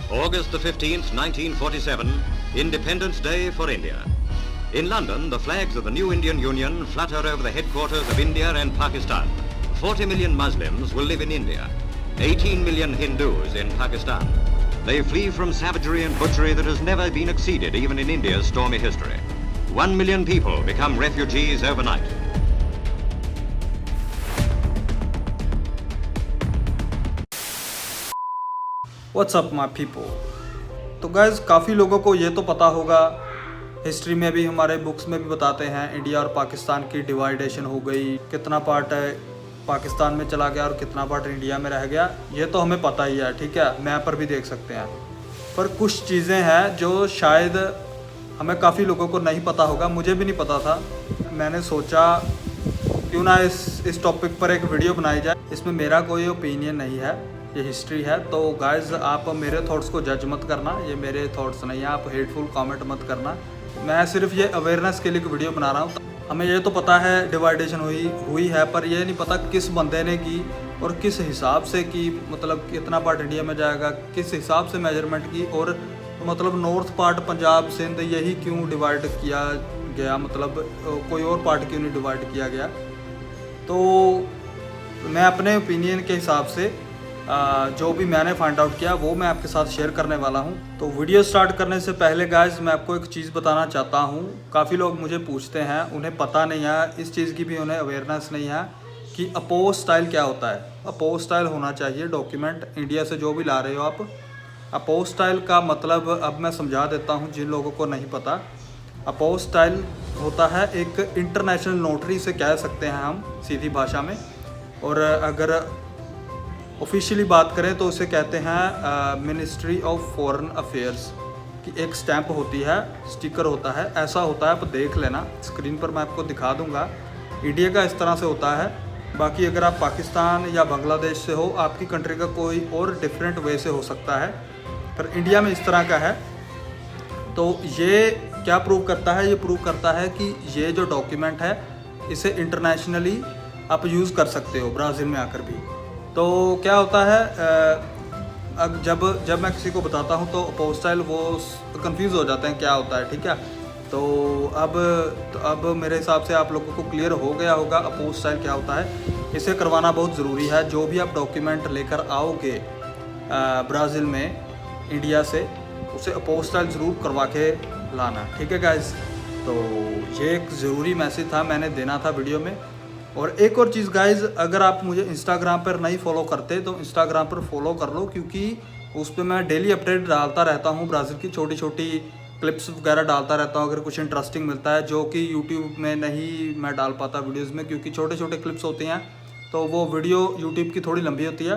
August the 15th, 1947, Independence Day for India. In London, the flags of the new Indian Union flutter over the headquarters of India and Pakistan. 40 million Muslims will live in India, 18 million Hindus in Pakistan. They flee from savagery and butchery that has never been exceeded even in India's stormy history. 1 million people become refugees overnight. What's up my people? तो guys काफ़ी लोगों को ये तो पता होगा, history में भी हमारे बुक्स में भी बताते हैं इंडिया और पाकिस्तान की डिवाइडेशन हो गई, कितना पार्ट है पाकिस्तान में चला गया और कितना पार्ट इंडिया में रह गया, ये तो हमें पता ही है, ठीक है, मैप पर भी देख सकते हैं। पर कुछ चीज़ें हैं जो शायद हमें काफ़ी लोगों को नहीं पता होगा, मुझे भी नहीं पता था। मैंने सोचा क्यों ना इस टॉपिक पर एक वीडियो बनाई जाए। इसमें मेरा कोई ओपिनियन नहीं है, ये हिस्ट्री है। तो गाइज आप मेरे थॉट्स को जज मत करना, ये मेरे थॉट्स नहीं है, आप हेटफुल कमेंट मत करना। मैं सिर्फ ये अवेयरनेस के लिए एक वीडियो बना रहा हूँ। हमें ये तो पता है डिवाइडेशन हुई है, पर ये नहीं पता किस बंदे ने की और किस हिसाब से की, मतलब कितना पार्ट इंडिया में जाएगा, किस हिसाब से मेजरमेंट की, और मतलब नॉर्थ पार्ट पंजाब सिंध यही क्यों डिवाइड किया गया, मतलब कोई और पार्ट क्यों नहीं डिवाइड किया गया। तो मैं अपने ओपिनियन के हिसाब से जो भी मैंने फाइंड आउट किया वो मैं आपके साथ शेयर करने वाला हूं। तो वीडियो स्टार्ट करने से पहले गाइस मैं आपको एक चीज़ बताना चाहता हूं। काफ़ी लोग मुझे पूछते हैं, उन्हें पता नहीं है, इस चीज़ की भी उन्हें अवेयरनेस नहीं है कि अपोज स्टाइल क्या होता है। अपोज स्टाइल होना चाहिए डॉक्यूमेंट, इंडिया से जो भी ला रहे हो आप। अपोज स्टाइल का मतलब अब मैं समझा देता हूँ जिन लोगों को नहीं पता। अपोज स्टाइल होता है एक इंटरनेशनल नोटरी से कह सकते हैं हम सीधी भाषा में, और अगर ऑफिशियली बात करें तो उसे कहते हैं मिनिस्ट्री ऑफ फॉरेन अफेयर्स की एक स्टैंप होती है, स्टिकर होता है, ऐसा होता है। आप देख लेना, स्क्रीन पर मैं आपको दिखा दूंगा। इंडिया का इस तरह से होता है। बाकी अगर आप पाकिस्तान या बांग्लादेश से हो, आपकी कंट्री का कोई और डिफरेंट वे से हो सकता है, पर इंडिया में इस तरह का है। तो ये क्या प्रूव करता है? ये प्रूव करता है कि ये जो डॉक्यूमेंट है इसे इंटरनेशनली आप यूज़ कर सकते हो ब्राज़ील में आकर भी। तो क्या होता है, अब जब मैं किसी को बताता हूँ तो अपोज स्टाइल वो कंफ्यूज हो जाते हैं क्या होता है, ठीक है। तो अब मेरे हिसाब से आप लोगों को क्लियर हो गया होगा अपोज स्टाइल क्या होता है। इसे करवाना बहुत ज़रूरी है। जो भी आप डॉक्यूमेंट लेकर आओगे ब्राज़ील में इंडिया से, उसे अपोज स्टाइल ज़रूर करवा के लाना, ठीक है गाइस। तो ये एक ज़रूरी मैसेज था, मैंने देना था वीडियो में। और एक और चीज़ गाइज, अगर आप मुझे इंस्टाग्राम पर नहीं फॉलो करते तो इंस्टाग्राम पर फॉलो कर लो, क्योंकि उस पर मैं डेली अपडेट डालता रहता हूँ। ब्राज़ील की छोटी छोटी क्लिप्स वगैरह डालता रहता हूँ अगर कुछ इंटरेस्टिंग मिलता है, जो कि यूट्यूब में नहीं मैं डाल पाता वीडियोज़ में, क्योंकि छोटे छोटे क्लिप्स होते हैं तो वो वीडियो यूट्यूब की थोड़ी लंबी होती है,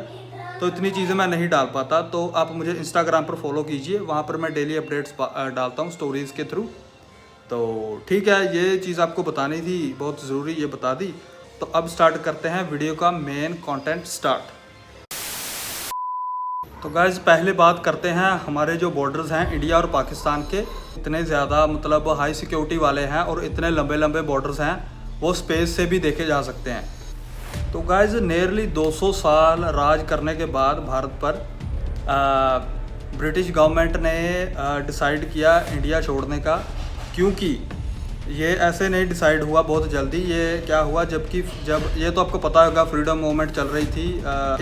तो इतनी चीज़ें मैं नहीं डाल पाता। तो आप मुझे इंस्टाग्राम पर फॉलो कीजिए, वहाँ पर मैं डेली अपडेट्स डालता हूँ स्टोरीज़ के थ्रू। तो ठीक है, ये चीज़ आपको बतानी थी, बहुत ज़रूरी, ये बता दी। तो अब स्टार्ट करते हैं वीडियो का मेन कंटेंट स्टार्ट। तो गाइज पहले बात करते हैं हमारे जो बॉर्डर्स हैं इंडिया और पाकिस्तान के। इतने ज़्यादा मतलब हाई सिक्योरिटी वाले हैं और इतने लंबे लंबे बॉर्डर्स हैं, वो स्पेस से भी देखे जा सकते हैं। तो गाइज नियरली 200 साल राज करने के बाद भारत पर ब्रिटिश गवर्नमेंट ने डिसाइड किया इंडिया छोड़ने का। क्योंकि ये ऐसे नहीं डिसाइड हुआ बहुत जल्दी, ये क्या हुआ, जब ये तो आपको पता होगा फ्रीडम मूवमेंट चल रही थी।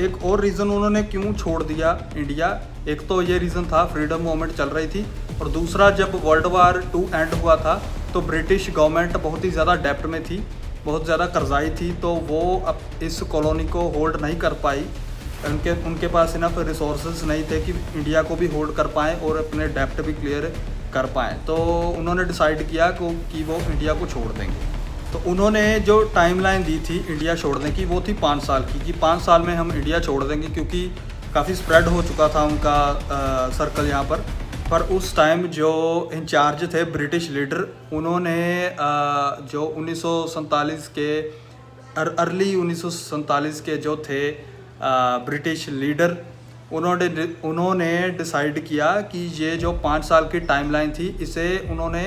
एक और रीज़न उन्होंने क्यों छोड़ दिया इंडिया, एक तो ये रीज़न था फ्रीडम मूवमेंट चल रही थी, और दूसरा जब वर्ल्ड वार 2 एंड हुआ था तो ब्रिटिश गवर्नमेंट बहुत ही ज़्यादा डेप्ट में थी, बहुत ज़्यादा कर्जाई थी, तो वो अब इस कॉलोनी को होल्ड नहीं कर पाई। उनके पास इनफ रिसोर्सेज नहीं थे कि इंडिया को भी होल्ड कर पाएँ और अपने डेप्ट भी क्लियर कर पाएँ। तो उन्होंने डिसाइड किया कि वो इंडिया को छोड़ देंगे। तो उन्होंने जो टाइमलाइन दी थी इंडिया छोड़ने की वो थी 5 साल की, कि 5 साल में हम इंडिया छोड़ देंगे, क्योंकि काफ़ी स्प्रेड हो चुका था उनका सर्कल यहाँ पर उस टाइम जो इंचार्ज थे ब्रिटिश लीडर, उन्होंने जो 1947 के अर्ली 1947 के जो थे ब्रिटिश लीडर, उन्होंने डिसाइड किया कि ये जो 5 साल की टाइमलाइन थी इसे उन्होंने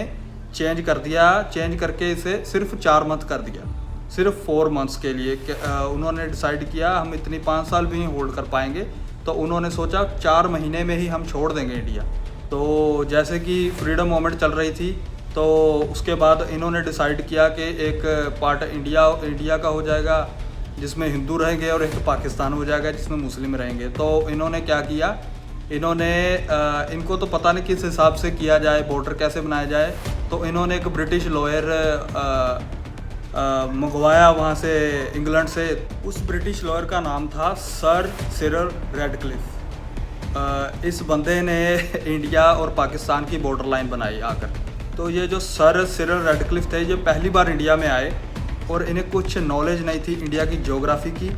चेंज कर दिया, चेंज करके इसे सिर्फ 4 मंथ कर दिया, सिर्फ 4 मंथ्स के लिए। उन्होंने डिसाइड किया हम इतनी 5 साल भी नहीं होल्ड कर पाएंगे, तो उन्होंने सोचा 4 महीने में ही हम छोड़ देंगे इंडिया। तो जैसे कि फ्रीडम मूवमेंट चल रही थी, तो उसके बाद इन्होंने डिसाइड किया कि एक पार्ट इंडिया का हो जाएगा जिसमें हिंदू रहेंगे, और एक पाकिस्तान हो जाएगा जिसमें मुस्लिम रहेंगे। तो इन्होंने क्या किया, इन्होंने इनको तो पता नहीं किस हिसाब से किया जाए, बॉर्डर कैसे बनाया जाए, तो इन्होंने एक ब्रिटिश लॉयर मंगवाया वहाँ से, इंग्लैंड से। उस ब्रिटिश लॉयर का नाम था सर सिरिल रेडक्लिफ। इस बंदे ने इंडिया और पाकिस्तान की बॉर्डर लाइन बनाई आकर। तो ये जो सर सिरिल रेडक्लिफ थे, ये पहली बार इंडिया में आए और इन्हें कुछ नॉलेज नहीं थी इंडिया की ज्योग्राफी की,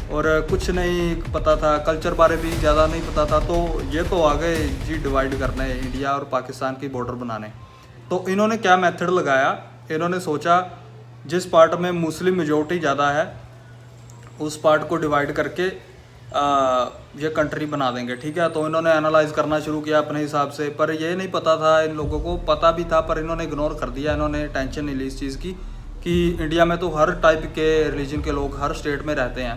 और कुछ नहीं पता था, कल्चर बारे भी ज़्यादा नहीं पता था। तो ये तो आ गए जी डिवाइड करने, इंडिया और पाकिस्तान की बॉर्डर बनाने। तो इन्होंने क्या मेथड लगाया, इन्होंने सोचा जिस पार्ट में मुस्लिम मेजॉरिटी ज़्यादा है उस पार्ट को डिवाइड करके ये कंट्री बना देंगे, ठीक है। तो इन्होंने एनालाइज करना शुरू किया अपने हिसाब से, पर ये नहीं पता था, इन लोगों को पता भी था पर इन्होंने इग्नोर कर दिया। इन्होंने टेंशन नहीं ली इस चीज़ की कि इंडिया में तो हर टाइप के रिलीजन के लोग हर स्टेट में रहते हैं,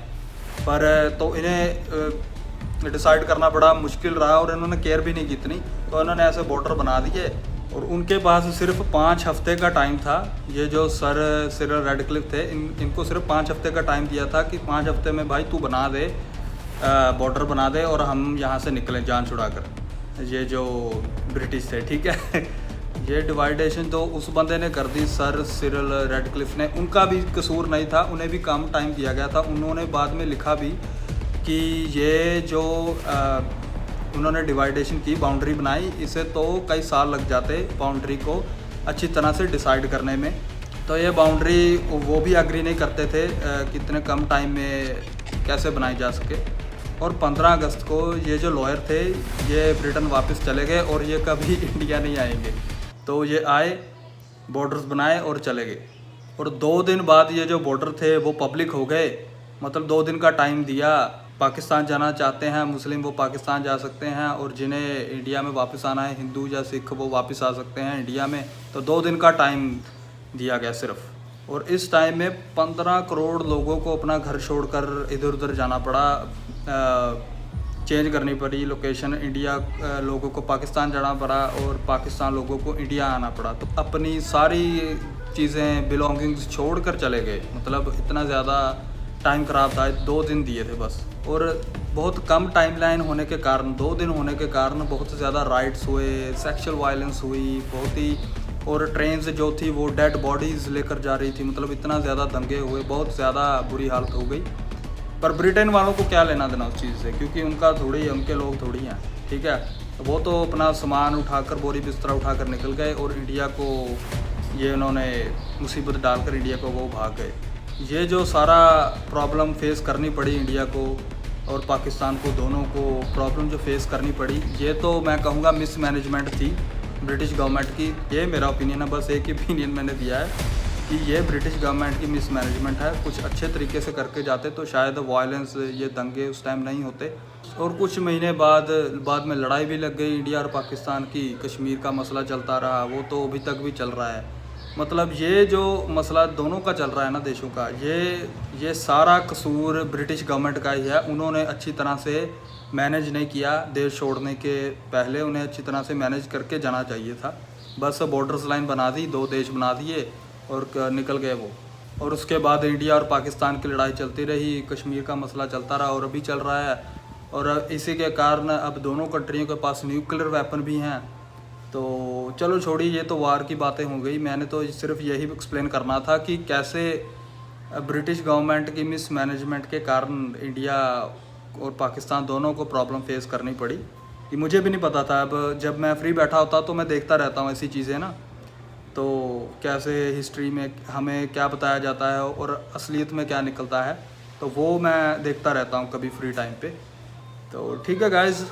पर तो इन्हें डिसाइड करना बड़ा मुश्किल रहा और इन्होंने केयर भी नहीं की इतनी। तो इन्होंने ऐसे बॉर्डर बना दिए और उनके पास सिर्फ 5 हफ्ते का टाइम था। ये जो सर सिरिल रेडक्लिफ थे, इनको सिर्फ 5 हफ्ते का टाइम दिया था कि 5 हफ्ते में भाई तू बना दे, बॉर्डर बना दे और हम यहाँ से निकलें जान छुड़ाकर। ये जो ब्रिटिश थे, ठीक है। ये डिवाइडेशन तो उस बंदे ने कर दी, सर सिरिल रेडक्लिफ ने। उनका भी कसूर नहीं था, उन्हें भी कम टाइम दिया गया था। उन्होंने बाद में लिखा भी कि ये जो उन्होंने डिवाइडेशन की, बाउंड्री बनाई, इसे तो कई साल लग जाते बाउंड्री को अच्छी तरह से डिसाइड करने में। तो ये बाउंड्री वो भी एग्री नहीं करते थे कितने कम टाइम में कैसे बनाई जा सके। और 15 अगस्त को ये जो लॉयर थे ये ब्रिटेन वापस चले गए और ये कभी इंडिया नहीं आएंगे। तो ये आए, बॉर्डर्स बनाए और चले गए। और 2 दिन बाद ये जो बॉर्डर थे वो पब्लिक हो गए, मतलब 2 दिन का टाइम दिया। पाकिस्तान जाना चाहते हैं मुस्लिम वो पाकिस्तान जा सकते हैं, और जिन्हें इंडिया में वापस आना है हिंदू या सिख वो वापस आ सकते हैं इंडिया में। तो 2 दिन का टाइम दिया गया सिर्फ। और इस टाइम में 15 करोड़ लोगों को अपना घर छोड़कर इधर उधर जाना पड़ा, चेंज करनी पड़ी लोकेशन। इंडिया लोगों को पाकिस्तान जाना पड़ा और पाकिस्तान लोगों को इंडिया आना पड़ा। तो अपनी सारी चीज़ें बिलोंगिंग्स छोड़ कर चले गए, मतलब इतना ज़्यादा टाइम ख़राब था। 2 दिन दिए थे बस, और बहुत कम टाइमलाइन होने के कारण, 2 दिन होने के कारण बहुत ज़्यादा राइट्स हुए, सेक्सुअल वायलेंस हुई बहुत ही। और ट्रेन जो थी वो डेड बॉडीज़ लेकर जा रही थी, मतलब इतना ज़्यादा दंगे हुए, बहुत ज़्यादा बुरी हालत हो गई। पर ब्रिटेन वालों को क्या लेना देना उस चीज़ से, क्योंकि उनका थोड़ी, उनके लोग थोड़ी हैं, ठीक है। वो तो अपना सामान उठाकर, बोरी बिस्तरा उठाकर निकल गए और इंडिया को ये उन्होंने मुसीबत डालकर इंडिया को वो भाग गए। ये जो सारा प्रॉब्लम फेस करनी पड़ी इंडिया को और पाकिस्तान को, दोनों को प्रॉब्लम जो फेस करनी पड़ी, ये तो मैं कहूँगा मिसमैनेजमेंट थी ब्रिटिश गवर्नमेंट की। ये मेरा ओपिनियन है, बस एक ही ओपिनियन मैंने दिया है कि ये ब्रिटिश गवर्नमेंट की मिसमैनेजमेंट है। कुछ अच्छे तरीके से करके जाते तो शायद वायलेंस, ये दंगे उस टाइम नहीं होते। और कुछ महीने बाद में लड़ाई भी लग गई इंडिया और पाकिस्तान की। कश्मीर का मसला चलता रहा, वो तो अभी तक भी चल रहा है। मतलब ये जो मसला दोनों का चल रहा है ना देशों का, ये सारा कसूर ब्रिटिश गवर्नमेंट का ही है। उन्होंने अच्छी तरह से मैनेज नहीं किया। देश छोड़ने के पहले उन्हें अच्छी तरह से मैनेज करके जाना चाहिए था। बस बॉर्डर्स लाइन बना दी, 2 देश बना दिए और निकल गए वो। और उसके बाद इंडिया और पाकिस्तान की लड़ाई चलती रही, कश्मीर का मसला चलता रहा और अभी चल रहा है। और इसी के कारण अब दोनों कंट्रियों के पास न्यूक्लियर वेपन भी हैं। तो चलो छोड़िए, ये तो वार की बातें हो गई। मैंने तो सिर्फ यही एक्सप्लेन करना था कि कैसे ब्रिटिश गवर्नमेंट की मिसमैनेजमेंट के कारण इंडिया और पाकिस्तान दोनों को प्रॉब्लम फेस करनी पड़ी। ये मुझे भी नहीं पता था। अब जब मैं फ्री बैठा होता तो मैं देखता रहता हूँ ऐसी चीज़ें ना, तो कैसे हिस्ट्री में हमें क्या बताया जाता है और असलियत में क्या निकलता है, तो वो मैं देखता रहता हूँ कभी फ्री टाइम पे। तो ठीक है गाइज़,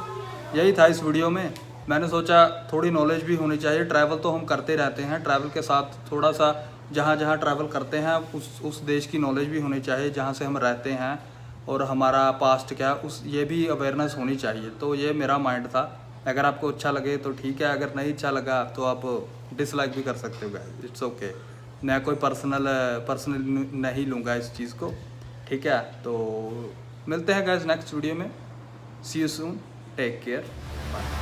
यही था इस वीडियो में। मैंने सोचा थोड़ी नॉलेज भी होनी चाहिए। ट्रैवल तो हम करते रहते हैं, ट्रैवल के साथ थोड़ा सा जहाँ जहाँ ट्रैवल करते हैं उस देश की नॉलेज भी होनी चाहिए जहाँ से हम रहते हैं, और हमारा पास्ट क्या ये भी अवेयरनेस होनी चाहिए। तो ये मेरा माइंड था। अगर आपको अच्छा लगे तो ठीक है, अगर नहीं अच्छा लगा तो आप डिसलाइक भी कर सकते हो गाइस, इट्स ओके। मैं कोई पर्सनल नहीं लूँगा इस चीज़ को, ठीक है। तो मिलते हैं गाइस नेक्स्ट वीडियो में। See you soon, take care, bye.